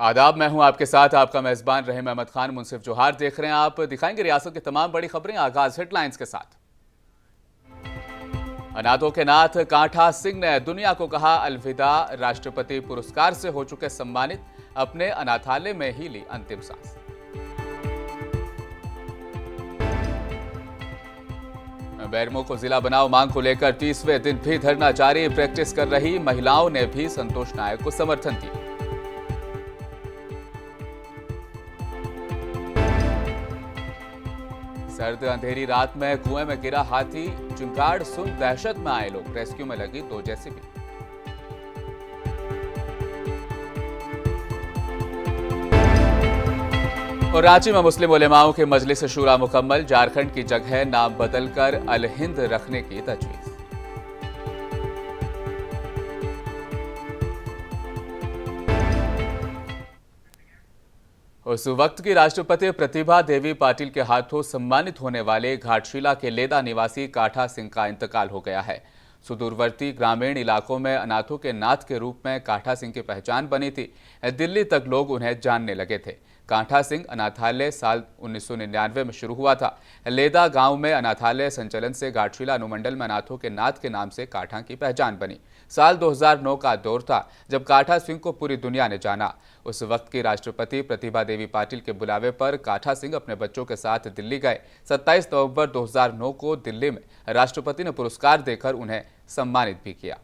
आदाब, मैं हूं आपके साथ आपका मेजबान रहीम अहमद खान। मुनसिफ जोहार देख रहे हैं आप। दिखाएंगे रियासत की तमाम बड़ी खबरें। आगाज हेडलाइंस के साथ। अनाथों के नाथ कांठा सिंह ने दुनिया को कहा अलविदा। राष्ट्रपति पुरस्कार से हो चुके सम्मानित, अपने अनाथालय में ही ली अंतिम सांस। बेरमो को जिला बनाओ मांग को लेकर 30वें दिन भी धरना जारी। प्रैक्टिस कर रही महिलाओं ने भी संतोष नायक को समर्थन दिया। सर्द अंधेरी रात में कुएं में गिरा हाथी, चिंगाड़ सुन दहशत में आए लोग। रेस्क्यू में लगी 2 जेसीबी। और रांची में मुस्लिम उलेमाओं के मजलिस शूरा मुकम्मल। झारखंड की जगह नाम बदलकर अल हिंद रखने की तजवीज। उस वक्त की राष्ट्रपति प्रतिभा देवी पाटिल के हाथों सम्मानित होने वाले घाटशिला के लेदा निवासी काठा सिंह का इंतकाल हो गया है। सुदूरवर्ती ग्रामीण इलाकों में अनाथों के नाथ के रूप में काठा सिंह की पहचान बनी थी। दिल्ली तक लोग उन्हें जानने लगे थे। काठा सिंह अनाथालय साल 1999 में शुरू हुआ था। लेदा गांव में अनाथालय संचलन से घाटशिला अनुमंडल में अनाथों के नाथ के नाम से काठा की पहचान बनी। साल 2009 का दौर था जब काठा सिंह को पूरी दुनिया ने जाना। उस वक्त की राष्ट्रपति प्रतिभा देवी पाटिल के बुलावे पर काठा सिंह अपने बच्चों के साथ दिल्ली गए। 27 नवंबर 2009 को दिल्ली में राष्ट्रपति ने पुरस्कार देकर उन्हें सम्मानित भी किया।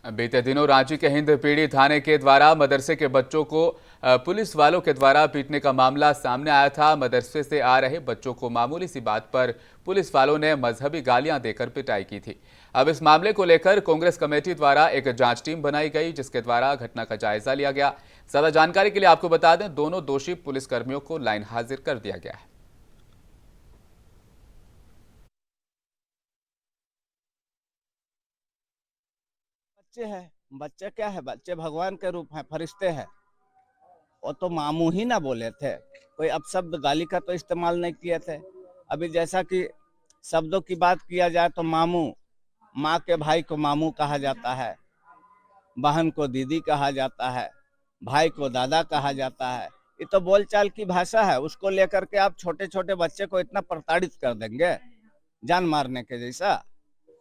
बीते दिनों रांची के हिंद पीढ़ी थाने के द्वारा मदरसे के बच्चों को पुलिस वालों के द्वारा पीटने का मामला सामने आया था। मदरसे से आ रहे बच्चों को मामूली सी बात पर पुलिस वालों ने मजहबी गालियां देकर पिटाई की थी। अब इस मामले को लेकर कांग्रेस कमेटी द्वारा एक जांच टीम बनाई गई, जिसके द्वारा घटना का जायजा लिया गया। ज्यादा जानकारी के लिए आपको बता दें, दोनों दोषी पुलिसकर्मियों को लाइन हाजिर कर दिया गया है। बच्चे हैं। बच्चे क्या है? बच्चे भगवान के रूप हैं, फरिश्ते हैं। वो तो मामू ही ना बोले थे, कोई अपशब्द गाली का तो इस्तेमाल नहीं किए थे। अभी जैसा कि शब्दों की बात किया जाए तो मामू, माँ के भाई को मामू कहा जाता है, बहन को दीदी कहा जाता है, भाई को दादा कहा जाता है। ये तो बोलचाल की भाषा है। उसको लेकर के आप छोटे छोटे बच्चे को इतना प्रताड़ित कर देंगे, जान मारने के जैसा।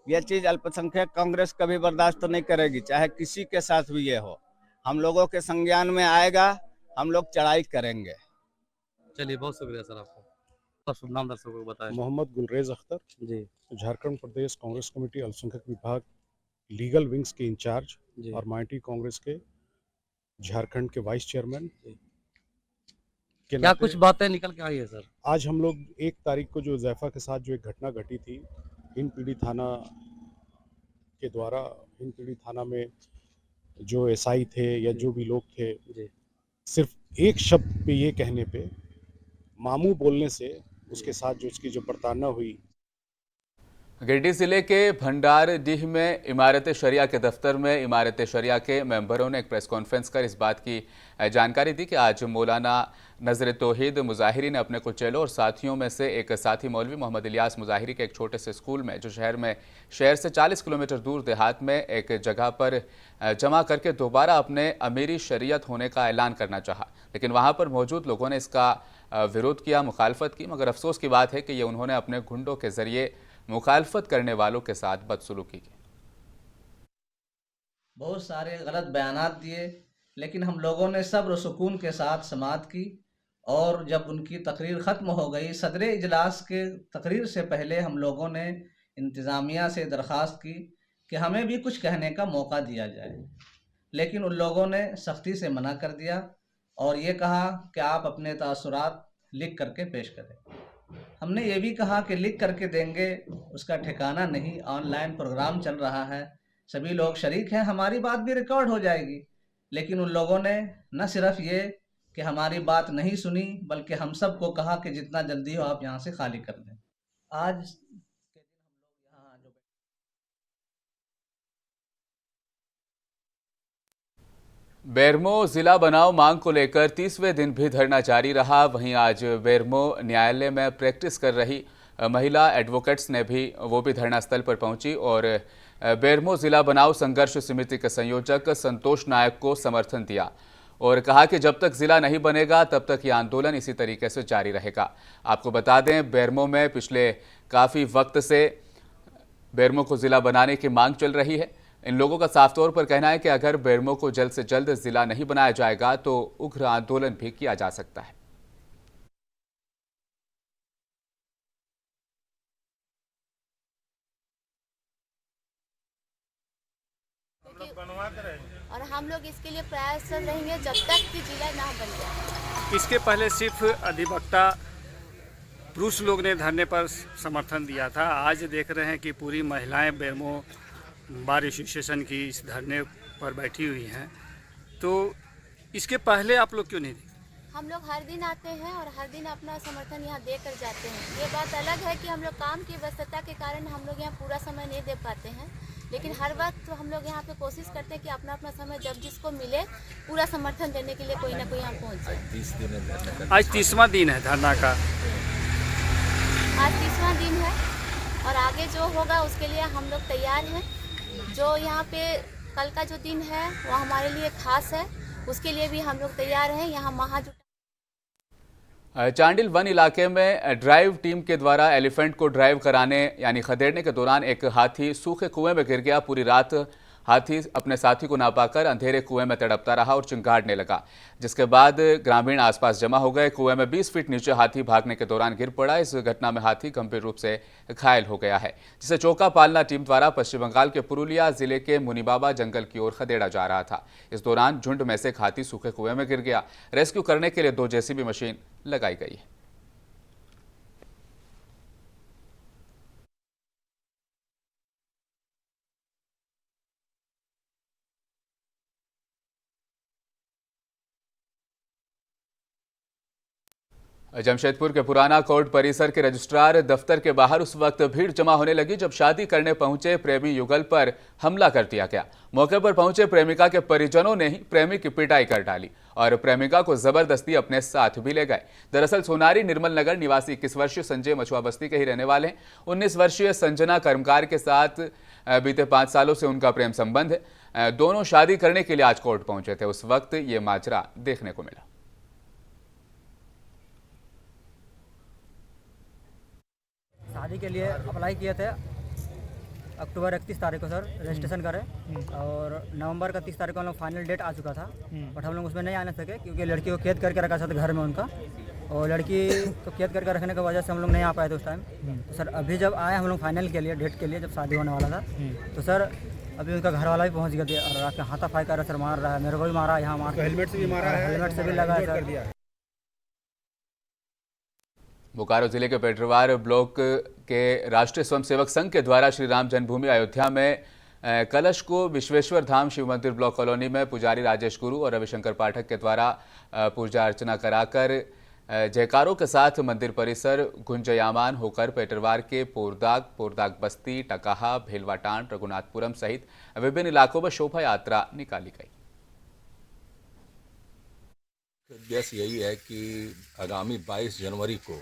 यह चीज अल्पसंख्यक कांग्रेस कभी बर्दाश्त तो नहीं करेगी, चाहे किसी के साथ भी ये हो। हम लोगों के संज्ञान में आएगा, हम लोग चढ़ाई करेंगे। चलिए, बहुत शुक्रिया सर आपको। और शुभ नाम दर्शकों को बताएं। मोहम्मद गुलरेज अख्तर जी झारखंड प्रदेश कांग्रेस कमेटी अल्पसंख्यक विभाग लीगल विंग्स के इंचार्ज जी और माइटी कांग्रेस के झारखंड के वाइस चेयरमैन के क्या नाते कुछ बातें निकल के आई है सर? आज हम लोग 1 तारीख को जो जैफा के साथ जो एक घटना घटी थी, हिंद पीढ़ी थाना के द्वारा, हिंद पीढ़ी थाना में जो एसआई थे या जो भी लोग थे, जी सिर्फ एक शब्द पे ये कहने पे, मामू बोलने से उसके साथ जो उसकी जो प्रताड़ना हुई। गिरिडीह जिले के भंडारडीह में इमारत शरिया के दफ्तर में इमारत शरिया के मेंबरों ने एक प्रेस कॉन्फ्रेंस कर इस बात की जानकारी दी कि आज मौलाना नजर तौहीद मुजाहिरी ने अपने कुछ चेलों और साथियों में से एक साथी मौलवी मोहम्मद इलियास मुजाहिरी के एक छोटे से स्कूल में, जो शहर से 40 किलोमीटर दूर देहात में एक जगह पर जमा करके दोबारा अपने अमीरी शरीयत होने का ऐलान करना चाहा। लेकिन वहाँ पर मौजूद लोगों ने इसका विरोध किया, मुखालफत की। मगर अफसोस की बात है कि ये उन्होंने अपने गुंडों के जरिए मुखालफत करने वालों के साथ बदसलूकी की। बहुत सारे गलत बयानात दिए, लेकिन हम लोगों ने सब्र सुकून के साथ समाअत की। और जब उनकी तकरीर ख़त्म हो गई, सदर इजलास के तकरीर से पहले हम लोगों ने इंतज़ामिया से दरख्वास्त की कि हमें भी कुछ कहने का मौका दिया जाए, लेकिन उन लोगों ने सख्ती से मना कर दिया और ये कहा कि आप अपने तासुरात लिख करके पेश करें। हमने ये भी कहा कि लिख करके देंगे, उसका ठिकाना नहीं। ऑनलाइन प्रोग्राम चल रहा है, सभी लोग शरीक हैं, हमारी बात भी रिकॉर्ड हो जाएगी। लेकिन उन लोगों ने न सिर्फ ये कि हमारी बात नहीं सुनी, बल्कि हम सब को कहा कि जितना जल्दी हो आप यहाँ से खाली कर दें। आज के दिन हम लोग यहाँ जो बेरमो जिला बनाओ मांग को लेकर 30वें दिन भी धरना जारी रहा। वहीं आज बेरमो न्यायालय में प्रैक्टिस कर रही महिला एडवोकेट्स ने भी धरना स्थल पर पहुंची और बेरमो जिला बनाओ संघर्ष समिति के संयोजक संतोष नायक को समर्थन दिया और कहा कि जब तक जिला नहीं बनेगा तब तक ये आंदोलन इसी तरीके से जारी रहेगा। आपको बता दें, बेरमो में पिछले काफ़ी वक्त से बेरमो को जिला बनाने की मांग चल रही है। इन लोगों का साफ तौर पर कहना है कि अगर बेरमो को जल्द से जल्द जिला नहीं बनाया जाएगा तो उग्र आंदोलन भी किया जा सकता है। और हम लोग इसके लिए प्रयासरत रहेंगे जब तक कि जिला ना बन जाए। इसके पहले सिर्फ अधिवक्ता पुरुष लोग ने धरने पर समर्थन दिया था। आज देख रहे हैं कि पूरी महिलाएं बेरमो बार एसोसिएशन की इस धरने पर बैठी हुई हैं। तो इसके पहले आप लोग क्यों नहीं देखते? हम लोग हर दिन आते हैं और हर दिन अपना समर्थन यहाँ दे कर जाते हैं। ये बात अलग है कि हम लोग काम की व्यस्तता के कारण हम लोग यहाँ पूरा समय नहीं दे पाते हैं, लेकिन हर वक्त हम लोग यहाँ पे कोशिश करते हैं कि अपना अपना समय जब जिसको मिले पूरा समर्थन देने के लिए कोई ना कोई यहाँ पहुँच जाए। आज 30वां दिन है धरना का। आज 30वां दिन है और आगे जो होगा उसके लिए हम लोग तैयार हैं। जो यहाँ पे कल का जो दिन है वो हमारे लिए खास है, उसके लिए भी हम लोग तैयार हैं। यहाँ महाजुटा चांडिल वन इलाके में ड्राइव टीम के द्वारा एलिफेंट को ड्राइव कराने यानी खदेड़ने के दौरान एक हाथी सूखे कुएं में गिर गया। पूरी रात हाथी अपने साथी को ना पाकर अंधेरे कुएं में तड़पता रहा और चिंगाड़ने लगा, जिसके बाद ग्रामीण आसपास जमा हो गए। कुएं में 20 फीट नीचे हाथी भागने के दौरान गिर पड़ा। इस घटना में हाथी गंभीर रूप से घायल हो गया है, जिसे चौका पालना टीम द्वारा पश्चिम बंगाल के पुरुलिया जिले के मुनिबाबा जंगल की ओर खदेड़ा जा रहा था। इस दौरान झुंड में से एक हाथी सूखे कुएं में गिर गया। रेस्क्यू करने के लिए 2 जेसीबी मशीन लगाई गई है। जमशेदपुर के पुराना कोर्ट परिसर के रजिस्ट्रार दफ्तर के बाहर उस वक्त भीड़ जमा होने लगी जब शादी करने पहुंचे प्रेमी युगल पर हमला कर दिया गया। मौके पर पहुंचे प्रेमिका के परिजनों ने ही प्रेमी की पिटाई कर डाली और प्रेमिका को जबरदस्ती अपने साथ भी ले गए। दरअसल सोनारी निर्मल नगर निवासी 21 वर्षीय संजय मछुआ बस्ती के ही रहने वाले हैं। 19 वर्षीय संजना कर्मकार के साथ बीते 5 सालों से उनका प्रेम संबंध है। दोनों शादी करने के लिए आज कोर्ट पहुंचे थे। उस वक्त ये माजरा देखने को मिला। शादी के लिए अप्लाई किए थे अक्टूबर 31 तारीख को सर रजिस्ट्रेशन करें और नवंबर का 30 तारीख को हम लोग फाइनल डेट आ चुका था, बट हम लोग उसमें नहीं आने सके क्योंकि लड़की को कैद करके रखा था घर में उनका, और लड़की को कैद करके रखने की वजह से हम लोग नहीं आ पाए थे उस टाइम। तो सर अभी जब आए हम लोग फाइनल के लिए डेट के लिए जब शादी होने वाला था, तो सर अभी उनका घर वाला भी पहुँच गया था और आके हाथापाई कर रहा सर, मार रहा है, मेरे को भी मारा, यहाँ मार हेलमेट से भी मारा है, हेलमेट से भी लगा सर। बोकारो जिले के पेटरवार ब्लॉक के राष्ट्रीय स्वयंसेवक संघ के द्वारा श्री राम जन्मभूमि अयोध्या में कलश को विश्वेश्वर धाम शिव मंदिर ब्लॉक कॉलोनी में पुजारी राजेश गुरु और रविशंकर पाठक के द्वारा पूजा अर्चना कराकर जयकारों के साथ मंदिर परिसर गुंजयामान होकर पेटरवार के पोरदाग बस्ती, टकाहा, भेलवाटांड, रघुनाथपुरम सहित विभिन्न इलाकों में शोभा यात्रा निकाली गई। उद्देश्य यही है कि आगामी 22 जनवरी को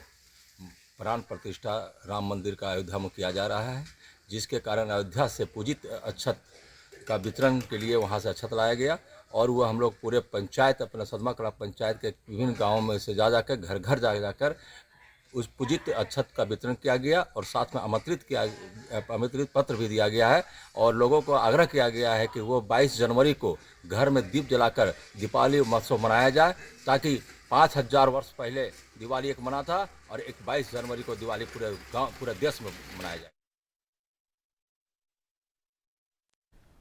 प्राण प्रतिष्ठा राम मंदिर का अयोध्या में किया जा रहा है, जिसके कारण अयोध्या से पूजित अक्षत का वितरण के लिए वहां से अक्षत लाया गया और वह हम लोग पूरे पंचायत अपना सदमा कला पंचायत के विभिन्न गांवों में से जा जाकर घर घर जाकर उस पूजित अक्षत का वितरण किया गया और साथ में आमंत्रित पत्र भी दिया गया है और लोगों को आग्रह किया गया है कि वो 22 जनवरी को घर में दीप जलाकर दीपावली महोत्सव मनाया जाए, ताकि 5000 वर्ष पहले दिवाली एक मना था और एक 22 जनवरी को दिवाली पूरे देश में मनाया जाए।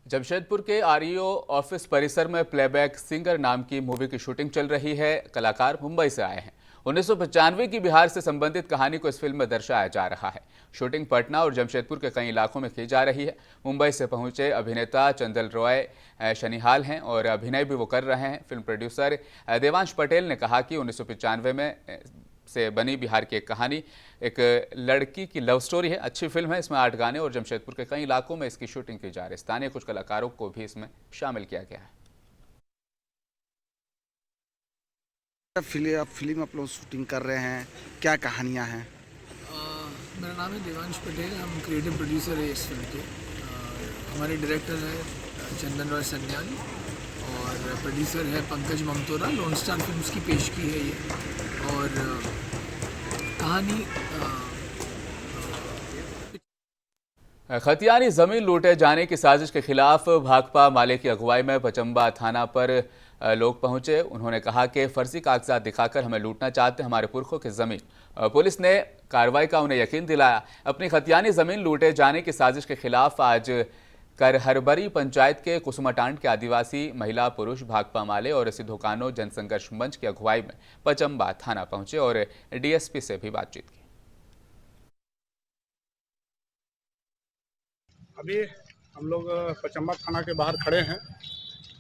जमशेदपुर के आरईओ ऑफिस परिसर में प्लेबैक सिंगर नाम की मूवी की शूटिंग चल रही है। कलाकार मुंबई से आए हैं। 1995 की बिहार से संबंधित कहानी को इस फिल्म में दर्शाया जा रहा है। शूटिंग पटना और जमशेदपुर के कई इलाकों में की जा रही है। मुंबई से पहुंचे अभिनेता चंदल रॉय शनिहाल हैं और अभिनय भी वो कर रहे हैं। फिल्म प्रोड्यूसर देवांश पटेल ने कहा कि 1995 में से बनी बिहार की एक कहानी एक लड़की की लव स्टोरी है। अच्छी फिल्म है। इसमें 8 गाने और जमशेदपुर के कई इलाकों में इसकी शूटिंग की जा रही है। स्थानीय कुछ कलाकारों को भी इसमें शामिल किया गया है। फिल्म आप लोग शूटिंग कर रहे हैं, क्या कहानियां हैं? मेरा नाम है देवांश पटेल, हम क्रिएटिव प्रोड्यूसर है इस फिल्म के। हमारे डायरेक्टर है चंदन रॉय सन्याल और प्रोड्यूसर है पंकज ममतोरा। लोन स्टार फिल्म्स की पेश की है ये। और कहानी खतियानी जमीन लूटे जाने की साजिश के खिलाफ भाकपा माले की अगुवाई में पचम्बा थाना पर लोग पहुंचे। उन्होंने कहा कि फर्जी कागजात दिखाकर हमें लूटना चाहते हमारे पुरखों की जमीन। पुलिस ने कार्रवाई का उन्हें यकीन दिलाया। अपनी खतियानी जमीन लूटे जाने की साजिश के खिलाफ आज करहरबरी पंचायत के कुसुमाटांड के आदिवासी महिला पुरुष भाकपा माले और सिद्धू कान्हो जनसंघर्ष मंच की अगुवाई में पचम्बा थाना पहुंचे और डीएसपी से भी बातचीत की। अभी हम लोग पचम्बा थाना के बाहर खड़े हैं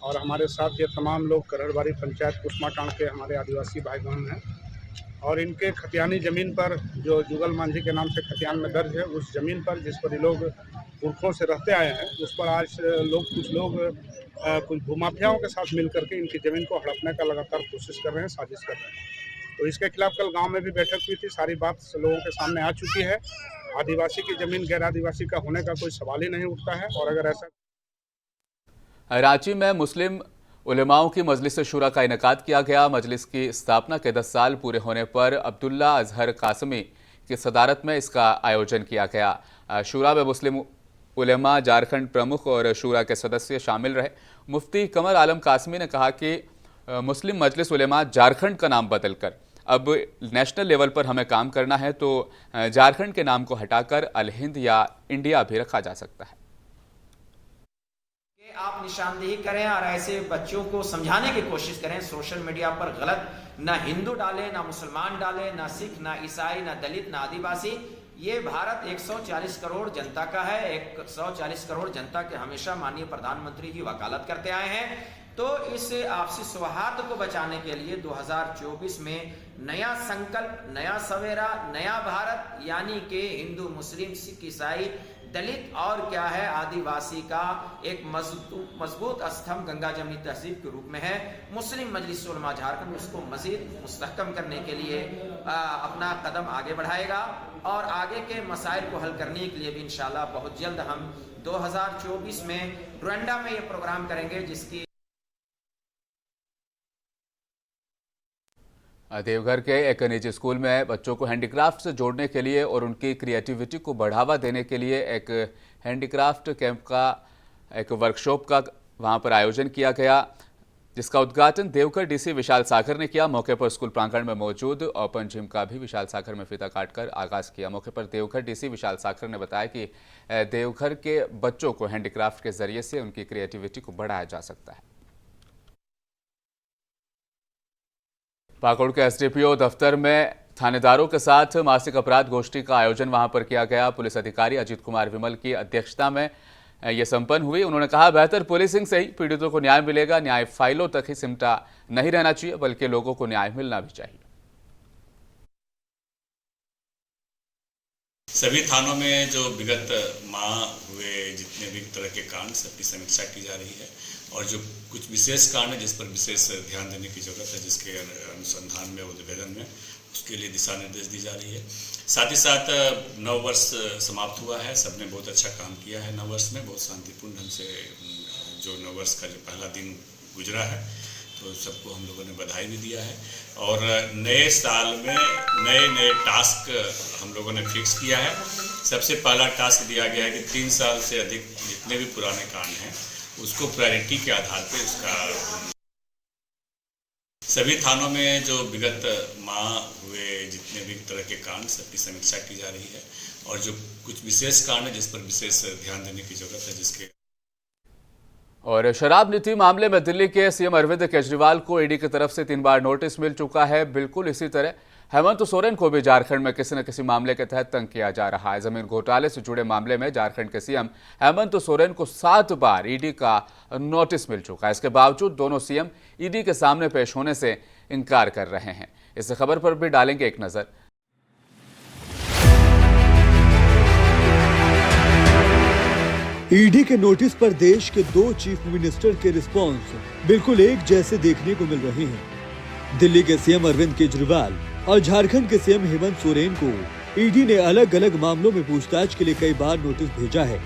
और हमारे साथ ये तमाम लोग करहरबारी पंचायत कुसुमाटांड के हमारे आदिवासी भाई बहन हैं और इनके खतियानी ज़मीन पर जो जुगल मांझी के नाम से खतियान में दर्ज है, उस ज़मीन पर जिस पर ये लोग पुरखों से रहते आए हैं, उस पर आज कुछ लोग कुछ भूमाफियाओं के साथ मिल करके इनकी ज़मीन को हड़पने का लगातार कोशिश कर रहे हैं, साजिश कर रहे हैं। तो इसके खिलाफ कल गाँव में भी बैठक हुई थी, सारी बात लोगों के सामने आ चुकी है। आदिवासी की जमीन गैर आदिवासी का होने का कोई सवाल ही नहीं उठता है। और अगर ऐसा रांची में मुस्लिम उलेमाओं की मजलिस शुरा का इनेकाद किया गया। मजलिस की स्थापना के 10 साल पूरे होने पर अब्दुल्ला अजहर कासमी की सदारत में इसका आयोजन किया गया। शुरा में मुस्लिम उलेमा, झारखंड प्रमुख और शुरा के सदस्य शामिल रहे। मुफ्ती कमर आलम कासमी ने कहा कि मुस्लिम मजलिस उलेमा झारखंड का नाम बदलकर अब नेशनल लेवल पर हमें काम करना है, तो झारखंड के नाम को हटाकर अल हिंद या इंडिया भी रखा जा सकता है। आप निशानदेही करें और ऐसे बच्चों को समझाने की कोशिश करें सोशल मीडिया पर गलत ना हिंदू डाले, ना मुसलमान डाले, ना सिख, ना ईसाई, ना दलित, ना आदिवासी। ये भारत 140 करोड़ जनता का है। 140 करोड़ जनता के हमेशा माननीय प्रधानमंत्री जी वकालत करते आए हैं। तो इस आपसी सौहार्द को बचाने के लिए 2024 में नया संकल्प, नया सवेरा, नया भारत, यानी कि हिंदू, मुस्लिम, सिख, ईसाई, दलित और क्या है आदिवासी का एक मजबूत स्तंभ गंगा जमनी तहजीब के रूप में है। मुस्लिम मजलिस उलमा झारखंड उसको मजीद मुस्तहकम करने के लिए अपना कदम आगे बढ़ाएगा और आगे के मसाइल को हल करने के लिए भी इंशाल्लाह बहुत जल्द हम 2024 में डुरंडा में ये प्रोग्राम करेंगे, जिसकी देवघर के एक निजी स्कूल में बच्चों को हैंडीक्राफ्ट से जोड़ने के लिए और उनकी क्रिएटिविटी को बढ़ावा देने के लिए एक हैंडीक्राफ्ट कैंप का, एक वर्कशॉप का वहां पर आयोजन किया गया, जिसका उद्घाटन देवघर डीसी विशाल सागर ने किया। मौके पर स्कूल प्रांगण में मौजूद ओपन जिम का भी विशाल सागर में फीता काटकर आगाज किया। मौके पर देवघर डीसी विशाल सागर ने बताया कि देवघर के बच्चों को हैंडीक्राफ्ट के जरिए से उनकी क्रिएटिविटी को बढ़ाया जा सकता है। पाकुड़ के एसडीपीओ दफ्तर में थानेदारों के साथ मासिक अपराध गोष्ठी का आयोजन वहां पर किया गया। पुलिस अधिकारी अजीत कुमार विमल की अध्यक्षता में यह संपन्न हुई। उन्होंने कहा, बेहतर पुलिसिंग से ही पीड़ितों को न्याय मिलेगा। न्याय फाइलों तक ही सिमटा नहीं रहना चाहिए, बल्कि लोगों को न्याय मिलना भी चाहिए। सभी थानों में जो विगत माह हुए जितने भी तरह के कांड, सबकी समीक्षा की जा रही है और जो कुछ विशेष कांड है जिस पर विशेष ध्यान देने की जरूरत है, जिसके अनुसंधान में, उद्भेदन में, उसके लिए दिशा निर्देश दी जा रही है। साथ ही साथ नव वर्ष समाप्त हुआ है, सबने बहुत अच्छा काम किया है। नव वर्ष में बहुत शांतिपूर्ण ढंग से जो नव वर्ष का जो पहला दिन गुजरा है, तो सबको हम लोगों ने बधाई भी दिया है। और नए साल में नए टास्क हम लोगों ने फिक्स किया है। सबसे पहला टास्क दिया गया है कि 3 साल से अधिक जितने भी पुराने कांड हैं उसको प्रायोरिटी के आधार पे उसका सभी थानों में जो विगत माह हुए जितने भी तरह के कांड, सबकी समीक्षा की जा रही है और जो कुछ विशेष कांड है जिस पर विशेष ध्यान देने की जरूरत है, जिसके और शराब नीति मामले में दिल्ली के सीएम अरविंद केजरीवाल को ईडी की तरफ से 3 बार नोटिस मिल चुका है। बिल्कुल इसी तरह हेमंत सोरेन को भी झारखंड में किसी न किसी मामले के तहत तंग किया जा रहा है। जमीन घोटाले से जुड़े मामले में झारखंड के सीएम हेमंत सोरेन को 7 बार ईडी का नोटिस मिल चुका है। इसके बावजूद दोनों सीएम ईडी के सामने पेश होने से इनकार कर रहे हैं। इस खबर पर भी डालेंगे एक नजर। ईडी के नोटिस पर देश के 2 चीफ मिनिस्टर के रिस्पॉन्स बिल्कुल एक जैसे देखने को मिल रहे हैं। दिल्ली के सीएम अरविंद केजरीवाल और झारखंड के सीएम हेमंत सोरेन को ईडी ने अलग अलग मामलों में पूछताछ के लिए कई बार नोटिस भेजा है,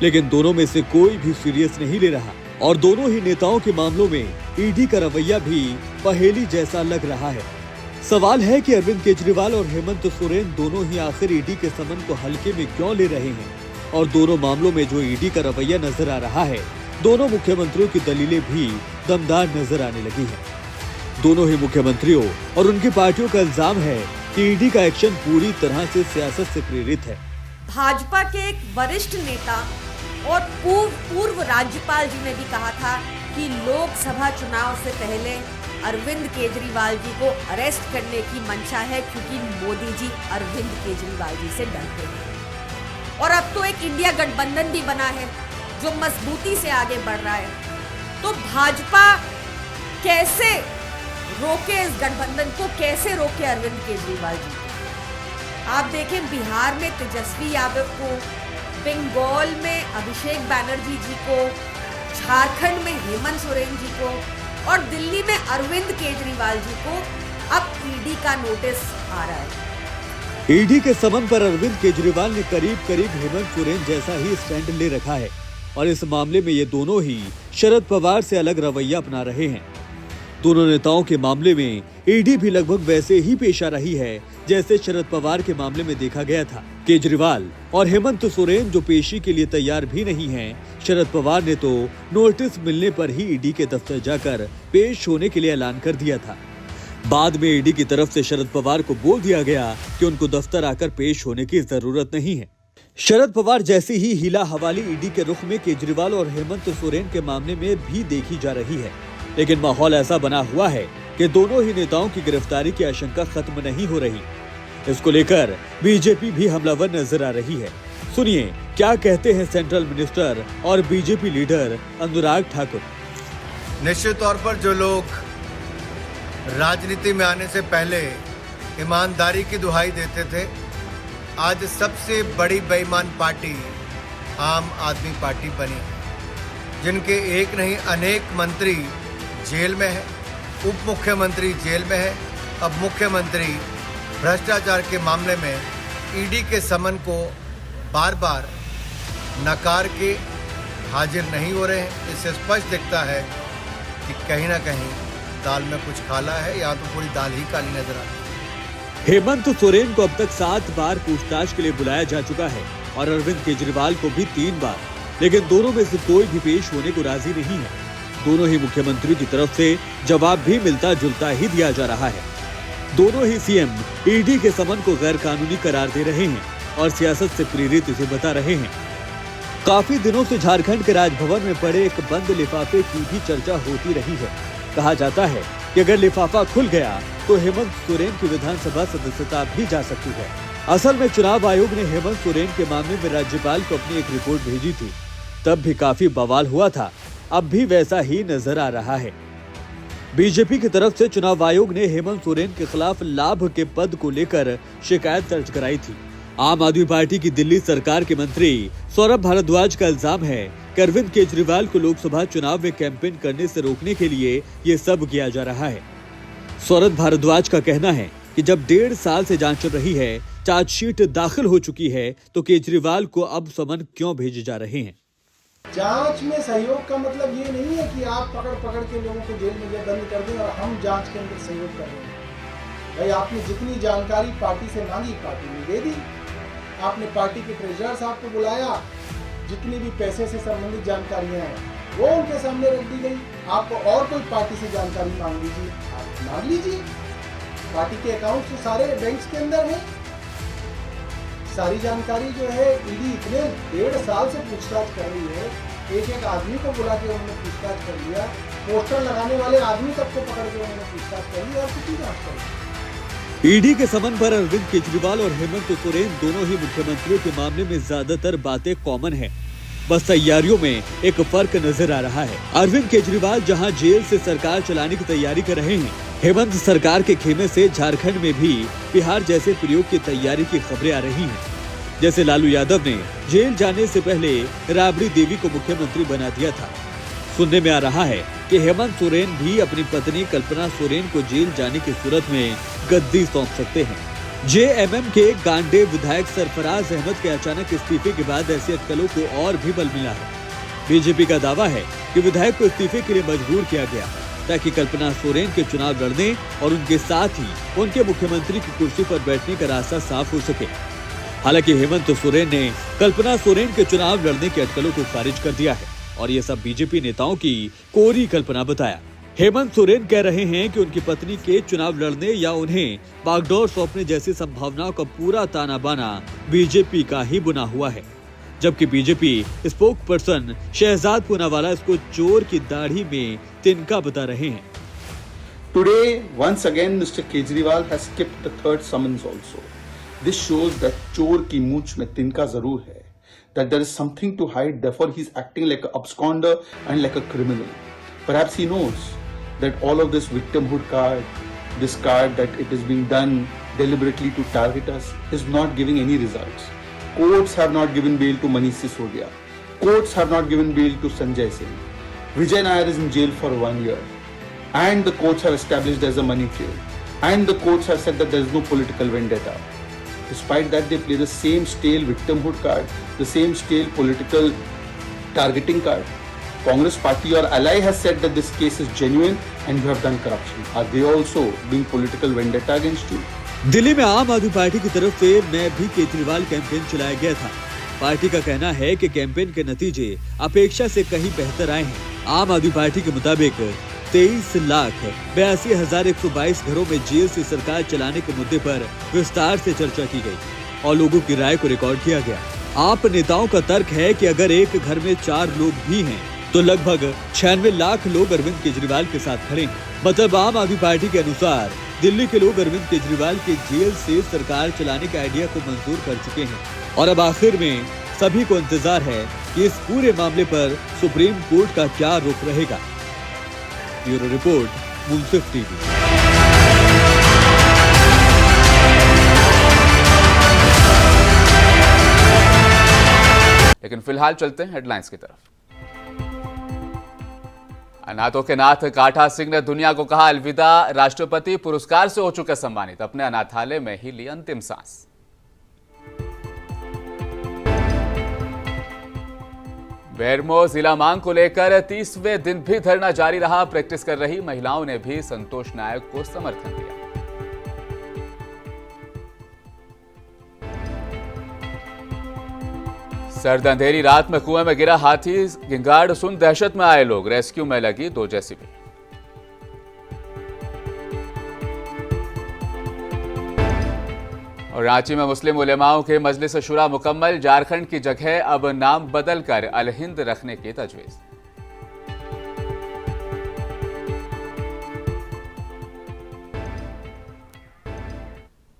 लेकिन दोनों में से कोई भी सीरियस नहीं ले रहा और दोनों ही नेताओं के मामलों में ईडी का रवैया भी पहेली जैसा लग रहा है। सवाल है कि अरविंद केजरीवाल और हेमंत सोरेन दोनों ही आखिर ईडी के समन को हल्के में क्यों ले रहे हैं और दोनों मामलों में जो ईडी का रवैया नजर आ रहा है, दोनों मुख्यमंत्रियों की दलीलें भी दमदार नजर आने लगी हैं। दोनों ही मुख्यमंत्रियों और उनकी पार्टियों का इल्जाम है कि ईडी का एक्शन पूरी तरह से सियासत से प्रेरित है। भाजपा के एक वरिष्ठ नेता और पूर्व राज्यपाल जी ने भी कहा था कि लोकसभा चुनाव से पहले अरविंद केजरीवाल जी को अरेस्ट करने की मंशा है, क्योंकि मोदी जी अरविंद केजरीवाल जी से डरते हैं। और अब तो एक इंडिया गठबंधन भी बना है जो मजबूती से आगे बढ़ रहा है। तो भाजपा कैसे रोके इस गठबंधन को, कैसे रोके अरविंद केजरीवाल जी को? आप देखें, बिहार में तेजस्वी यादव को, बंगाल में अभिषेक बैनर्जी जी को, झारखंड में हेमंत सोरेन जी को और दिल्ली में अरविंद केजरीवाल जी को अब ईडी का नोटिस आ रहा है। ईडी के समन पर अरविंद केजरीवाल ने करीब हेमंत सोरेन जैसा ही स्टैंड ले रखा है और इस मामले में ये दोनों ही शरद पवार से अलग रवैया अपना रहे हैं। दोनों नेताओं के मामले में ईडी भी लगभग वैसे ही पेश आ रही है जैसे शरद पवार के मामले में देखा गया था। केजरीवाल और हेमंत सोरेन जो पेशी के लिए तैयार भी नहीं हैं, शरद पवार ने तो नोटिस मिलने पर ही ईडी के दफ्तर जाकर पेश होने के लिए ऐलान कर दिया था। बाद में ईडी की तरफ से शरद पवार को बोल दिया गया कि उनको दफ्तर आकर पेश होने की जरूरत नहीं है। शरद पवार जैसी ही हिला हवाली ईडी के रुख में केजरीवाल और हेमंत सोरेन के मामले में भी देखी जा रही है, लेकिन माहौल ऐसा बना हुआ है कि दोनों ही नेताओं की गिरफ्तारी की आशंका खत्म नहीं हो रही। इसको लेकर बीजेपी भी हमलावर नजर आ रही है। सुनिए क्या कहते हैं सेंट्रल मिनिस्टर और बीजेपी लीडर अनुराग ठाकुर। निश्चित तौर पर जो लोग राजनीति में आने से पहले ईमानदारी की दुहाई देते थे, आज सबसे बड़ी बेईमान पार्टी आम आदमी पार्टी बनी, जिनके एक नहीं अनेक मंत्री जेल में है, उप मुख्यमंत्री जेल में है। अब मुख्यमंत्री भ्रष्टाचार के मामले में ईडी के समन को बार बार नकार के हाजिर नहीं हो रहे हैं। इससे स्पष्ट दिखता है कि कहीं ना कहीं दाल में कुछ काला है, या तो पूरी दाल ही काली नजर आती है। हेमंत सोरेन को अब तक 7 बार पूछताछ के लिए बुलाया जा चुका है और अरविंद केजरीवाल को भी 3 बार, लेकिन दोनों में से कोई भी पेश होने को राजी नहीं है। दोनों ही मुख्यमंत्री की तरफ से जवाब भी मिलता जुलता ही दिया जा रहा है। दोनों ही सीएम ईडी के समन को गैर कानूनी करार दे रहे हैं और सियासत से प्रेरित इसे बता रहे हैं। काफी दिनों से झारखंड के राजभवन में पड़े एक बंद लिफाफे की भी चर्चा होती रही है। कहा जाता है कि अगर लिफाफा खुल गया तो हेमंत सोरेन की विधानसभा सदस्यता भी जा सकती है। असल में चुनाव आयोग ने हेमंत सोरेन के मामले में राज्यपाल को अपनी एक रिपोर्ट भेजी थी, तब भी काफी बवाल हुआ था। अब भी वैसा ही नजर आ रहा है। बीजेपी की तरफ से चुनाव आयोग ने हेमंत सोरेन के खिलाफ लाभ के पद को लेकर शिकायत दर्ज कराई थी। आम आदमी पार्टी की दिल्ली सरकार के मंत्री सौरभ भारद्वाज का इल्जाम है कि अरविंद केजरीवाल को लोकसभा चुनाव में कैंपेन करने से रोकने के लिए ये सब किया जा रहा है। सौरभ भारद्वाज का कहना है कि जब 1.5 साल से जांच चल रही है, चार्जशीट दाखिल हो चुकी है, तो केजरीवाल को अब समन क्यों भेजे जा रहे हैं। जांच में सहयोग का मतलब ये नहीं है कि आप पकड़ के लोगों को जेल में बंद कर दें और हम जांच के अंदर सहयोग कर रहे हैं। भाई आपने जितनी जानकारी पार्टी से मांगी, पार्टी ने दे दी। आपने पार्टी के ट्रेजरर साहब को बुलाया, जितनी भी पैसे से संबंधित जानकारियां हैं वो उनके सामने रख दी गई। आपको और कोई पार्टी से जानकारी मांग लीजिए, आप मांग लीजिए। पार्टी के अकाउंट तो सारे बैंक्स के अंदर हैं। सारी जानकारी जो है ईडी इतने 1.5 साल से पूछताछ कर रही है। एक आदमी को बुला के उन्होंने पूछताछ कर लिया, पोस्टर लगाने वाले आदमी तक को पकड़ के उन्होंने पूछताछ कर लिया। और कितनी जांच करें। ईडी के समन पर अरविंद केजरीवाल और हेमंत सोरेन दोनों ही मुख्यमंत्रियों के मामले में ज्यादातर बातें कॉमन है, बस तैयारियों में एक फर्क नजर आ रहा है। अरविंद केजरीवाल जहां जेल से सरकार चलाने की तैयारी कर रहे हैं, हेमंत सरकार के खेमे से झारखंड में भी बिहार जैसे प्रयोग की तैयारी की खबरें आ रही हैं। जैसे लालू यादव ने जेल जाने से पहले राबड़ी देवी को मुख्यमंत्री बना दिया था। सुनने में आ रहा है कि हेमंत सोरेन भी अपनी पत्नी कल्पना सोरेन को जेल जाने की सूरत में गद्दी सौंप सकते हैं। जेएमएम के गांडे विधायक सरफराज अहमद के अचानक इस्तीफे के बाद ऐसी अटकलों को और भी बल मिला है। बीजेपी का दावा है कि विधायक को इस्तीफे के लिए मजबूर किया गया ताकि कल्पना सोरेन के चुनाव लड़ने और उनके साथ ही उनके मुख्यमंत्री की कुर्सी पर बैठने का रास्ता साफ हो सके। हालांकि हेमंत सोरेन ने कल्पना सोरेन के चुनाव लड़ने की अटकलों को खारिज कर दिया है और ये सब बीजेपी नेताओं की कोरी कल्पना बताया। हेमंत सोरेन कह रहे हैं कि उनकी पत्नी के चुनाव लड़ने या उन्हें बागडोर सौंपने जैसी संभावनाओं का पूरा ताना बाना बीजेपी का ही बुना हुआ है, जबकि BJP spokesperson Shehzad Poonawalla इसको चोर की दाढ़ी में तिनका बता रहे हैं। Today, once again, Mr. Kejriwal has skipped the third summons also. This shows that चोर की मूंछ में तिनका जरूर है, that there is something to hide, therefore he is acting like an absconder and like a criminal. Perhaps he knows that all of this victimhood card, this card that it is being done deliberately to target us, is not giving any results. Courts have not given bail to Manish Sisodia. Courts have not given bail to Sanjay Singh. Vijay Nair is in jail for 1 year. And the courts have established there's a money trail. And the courts have said that there is no political vendetta. Despite that, they play the same stale victimhood card, the same stale political targeting card. Congress party or ally has said that this case is genuine and you have done corruption. Are they also doing political vendetta against you? Delhi में आम आदमी party की तरफ से मैं भी Kejriwal campaign चलाया गया था। पार्टी का कहना है कि कैंपेन के नतीजे अपेक्षा से कहीं बेहतर आए हैं। आम आदमी पार्टी के मुताबिक 23,82,122 घरों में जेल से सरकार चलाने के मुद्दे पर विस्तार से चर्चा की गई और लोगों की राय को रिकॉर्ड किया गया। आप नेताओं का तर्क है कि अगर एक घर में 4 लोग भी हैं तो लगभग 96 लाख लोग अरविंद केजरीवाल के साथ खड़े हैं। मतलब आम आदमी पार्टी के अनुसार दिल्ली के लोग अरविंद केजरीवाल के जेल से सरकार चलाने के आइडिया को मंजूर कर चुके हैं और अब आखिर में सभी को इंतजार है कि इस पूरे मामले पर सुप्रीम कोर्ट का क्या रुख रहेगा। ब्यूरो रिपोर्ट, मुंसिफ टीवी। लेकिन फिलहाल चलते हैं हेडलाइंस की तरफ। अनाथों के नाथ काठा सिंह ने दुनिया को कहा अलविदा। राष्ट्रपति पुरस्कार से हो चुके सम्मानित, अपने अनाथालय में ही ली अंतिम सांस। बेरमो जिला मांग को लेकर 30वें दिन भी धरना जारी रहा। प्रैक्टिस कर रही महिलाओं ने भी संतोष नायक को समर्थन दिया। सर्द अंधेरी रात में कुएं में गिरा हाथी, गिंगाड़ सुन दहशत में आए लोग। रेस्क्यू में लगी 2 जेसीबी। और रांची में मुस्लिम उलेमाओं के मजलिस शुरा मुकम्मल। झारखंड की जगह अब नाम बदलकर अल हिंद रखने की तजवीज।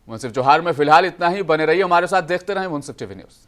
मुंसिफ जोहार में फिलहाल इतना ही। बने रहिए हमारे साथ, देखते रहें मुंसिफ टीवी न्यूज।